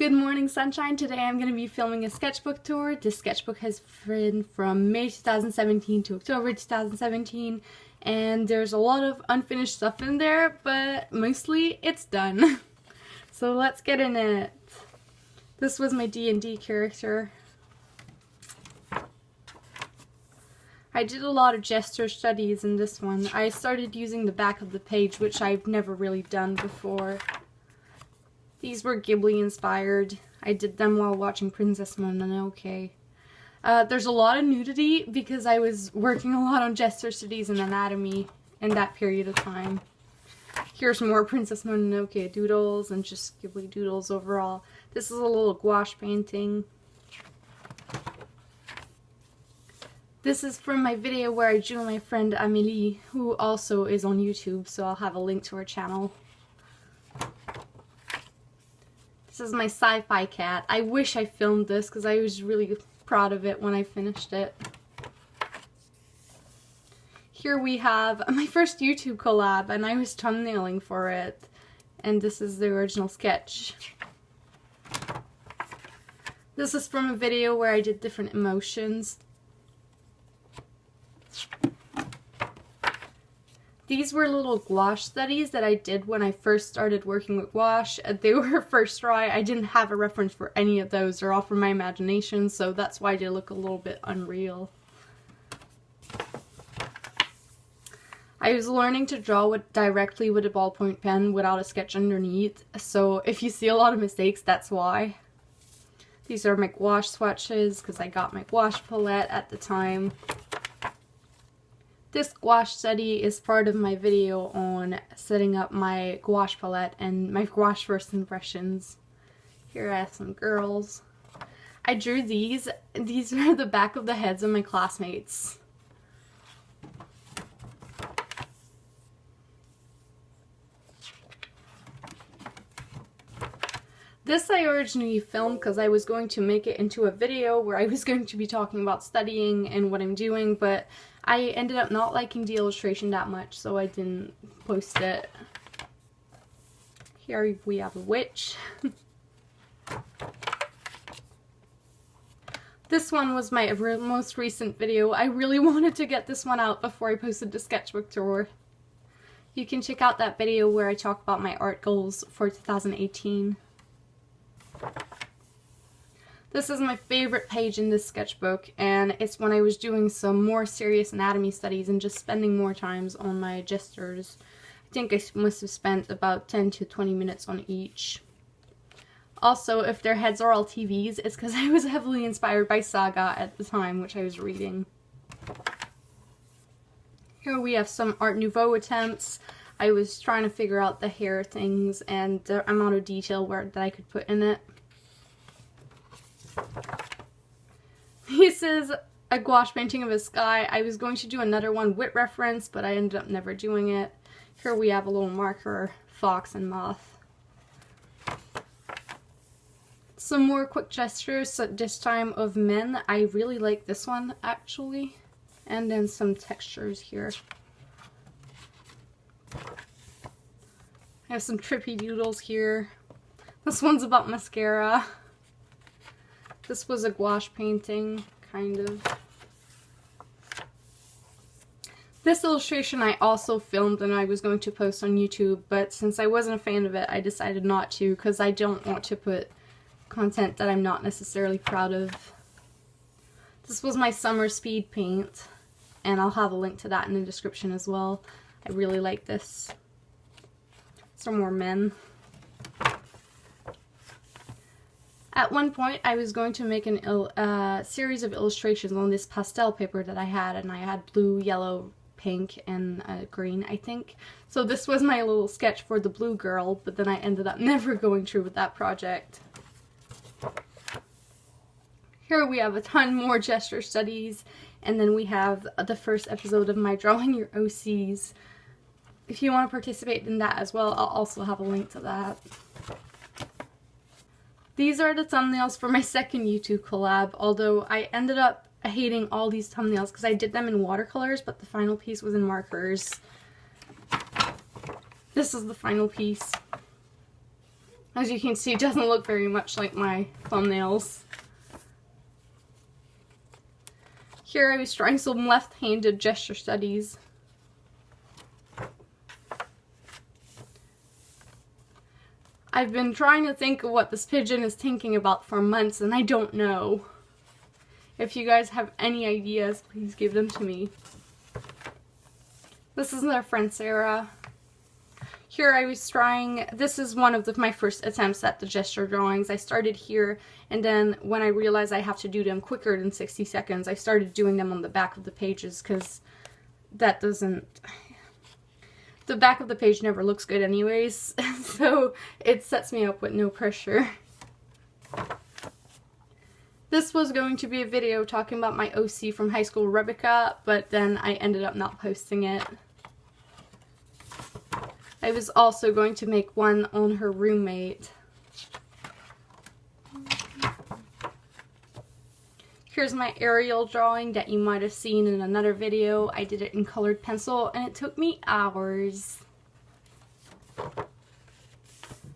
Good morning, sunshine. Today I'm going to be filming a sketchbook tour. This sketchbook has been from May 2017 to October 2017, and there's a lot of unfinished stuff in there, but mostly it's done. So let's get in it. This was my D&D character. I did a lot of gesture studies in this one. I started using the back of the page, which I've never really done before. These were Ghibli inspired. I did them while watching Princess Mononoke. There's a lot of nudity because I was working a lot on gesture studies and anatomy in that period of time. Here's more Princess Mononoke doodles and just Ghibli doodles overall. This is a little gouache painting. This is from my video where I drew my friend Amélie, who also is on YouTube, so I'll have a link to her channel. This is my sci-fi cat. I wish I filmed this because I was really proud of it when I finished it. Here we have my first YouTube collab, and I was thumbnailing for it. And this is the original sketch. This is from a video where I did different emotions. These were little gouache studies that I did when I first started working with gouache. They were first try. I didn't have a reference for any of those. They're all from my imagination, so that's why they look a little bit unreal. I was learning to draw directly with a ballpoint pen without a sketch underneath, so if you see a lot of mistakes, that's why. These are my gouache swatches because I got my gouache palette at the time. This gouache study is part of my video on setting up my gouache palette and my gouache first impressions. Here I have some girls. I drew these. These are the back of the heads of my classmates. This I originally filmed because I was going to make it into a video where I was going to be talking about studying and what I'm doing, but I ended up not liking the illustration that much, so I didn't post it. Here we have a witch. This one was my most recent video. I really wanted to get this one out before I posted the sketchbook tour. You can check out that video where I talk about my art goals for 2018. This is my favorite page in this sketchbook, and it's when I was doing some more serious anatomy studies and just spending more times on my gestures. I think I must have spent about 10 to 20 minutes on each. Also, if their heads are all TVs, it's because I was heavily inspired by Saga at the time, which I was reading. Here we have some Art Nouveau attempts. I was trying to figure out the hair things and the amount of detail that I could put in it. This is a gouache painting of a sky. I was going to do another one with reference, but I ended up never doing it. Here we have a little marker, fox and moth. Some more quick gestures, so this time of men. I really like this one, actually. And then some textures here. I have some trippy doodles here. This one's about mascara. This was a gouache painting, kind of. This illustration I also filmed and I was going to post on YouTube, but since I wasn't a fan of it, I decided not to because I don't want to put content that I'm not necessarily proud of. This was my summer speed paint, and I'll have a link to that in the description as well. I really like this. Some more men. At one point, I was going to make a series of illustrations on this pastel paper that I had, and I had blue, yellow, pink, and green, I think. So this was my little sketch for the blue girl, but then I ended up never going through with that project. Here we have a ton more gesture studies, and then we have the first episode of my Drawing Your OCs. If you want to participate in that as well, I'll also have a link to that. These are the thumbnails for my second YouTube collab, although I ended up hating all these thumbnails because I did them in watercolors, but the final piece was in markers. This is the final piece. As you can see, it doesn't look very much like my thumbnails. Here I was trying some left-handed gesture studies. I've been trying to think of what this pigeon is thinking about for months, and I don't know. If you guys have any ideas, please give them to me. This is their friend Sarah. Here I was trying, this is one of my first attempts at the gesture drawings. I started here, and then when I realized I have to do them quicker than 60 seconds, I started doing them on the back of the pages, because that doesn't... The back of the page never looks good anyways, so it sets me up with no pressure. This was going to be a video talking about my OC from high school, Rebecca, but then I ended up not posting it. I was also going to make one on her roommate. Here's my aerial drawing that you might have seen in another video. I did it in colored pencil and it took me hours.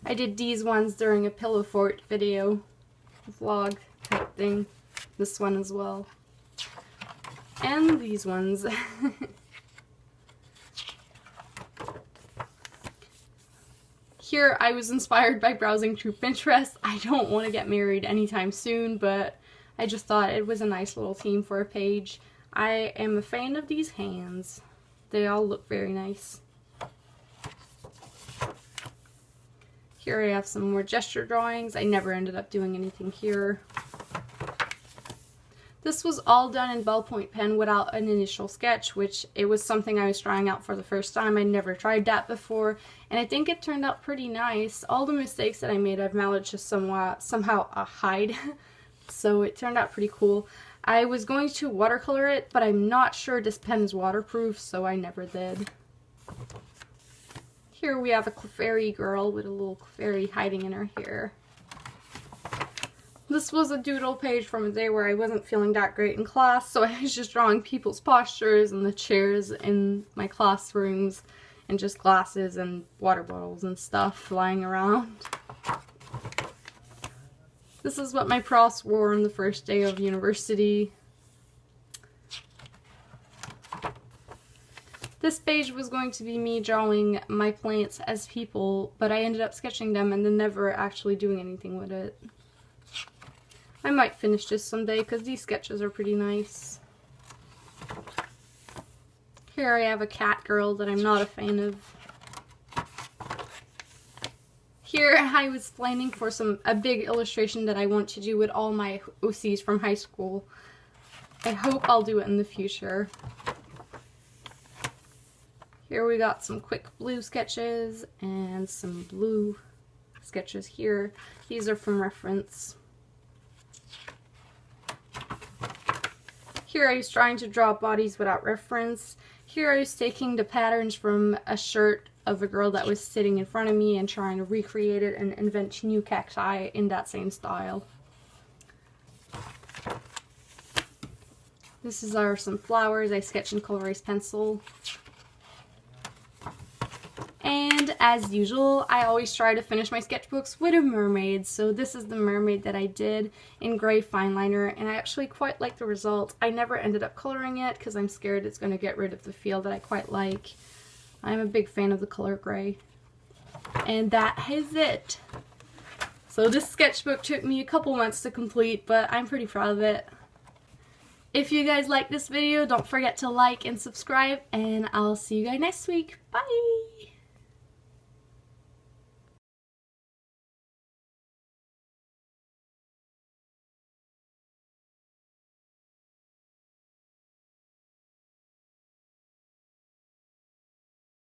I did these ones during a pillow fort video, vlog type thing. This one as well. And these ones. Here I was inspired by browsing through Pinterest. I don't want to get married anytime soon, but I just thought it was a nice little theme for a page. I am a fan of these hands. They all look very nice. Here I have some more gesture drawings. I never ended up doing anything here. This was all done in ballpoint pen without an initial sketch, which it was something I was trying out for the first time. I never tried that before, and I think it turned out pretty nice. All the mistakes that I made, I've managed to somehow hide, so it turned out pretty cool. I was going to watercolor it, but I'm not sure this pen is waterproof, so I never did. Here we have a Clefairy girl with a little Clefairy hiding in her hair. This was a doodle page from a day where I wasn't feeling that great in class, so I was just drawing people's postures and the chairs in my classrooms and just glasses and water bottles and stuff flying around. This is what my profs wore on the first day of university. This page was going to be me drawing my plants as people, but I ended up sketching them and then never actually doing anything with it. I might finish this someday because these sketches are pretty nice. Here I have a cat girl that I'm not a fan of. Here I was planning for a big illustration that I want to do with all my OCs from high school. I hope I'll do it in the future. Here we got some quick blue sketches and some blue sketches here. These are from reference. Here I was trying to draw bodies without reference. Here I was taking the patterns from a shirt of a girl that was sitting in front of me and trying to recreate it and invent new cacti in that same style. This is some flowers I sketched in color erase pencil. And as usual, I always try to finish my sketchbooks with a mermaid. So this is the mermaid that I did in gray fine liner, and I actually quite like the result. I never ended up coloring it because I'm scared it's going to get rid of the feel that I quite like. I'm a big fan of the color gray. And that is it. So this sketchbook took me a couple months to complete, but I'm pretty proud of it. If you guys like this video, don't forget to like and subscribe, and I'll see you guys next week. Bye!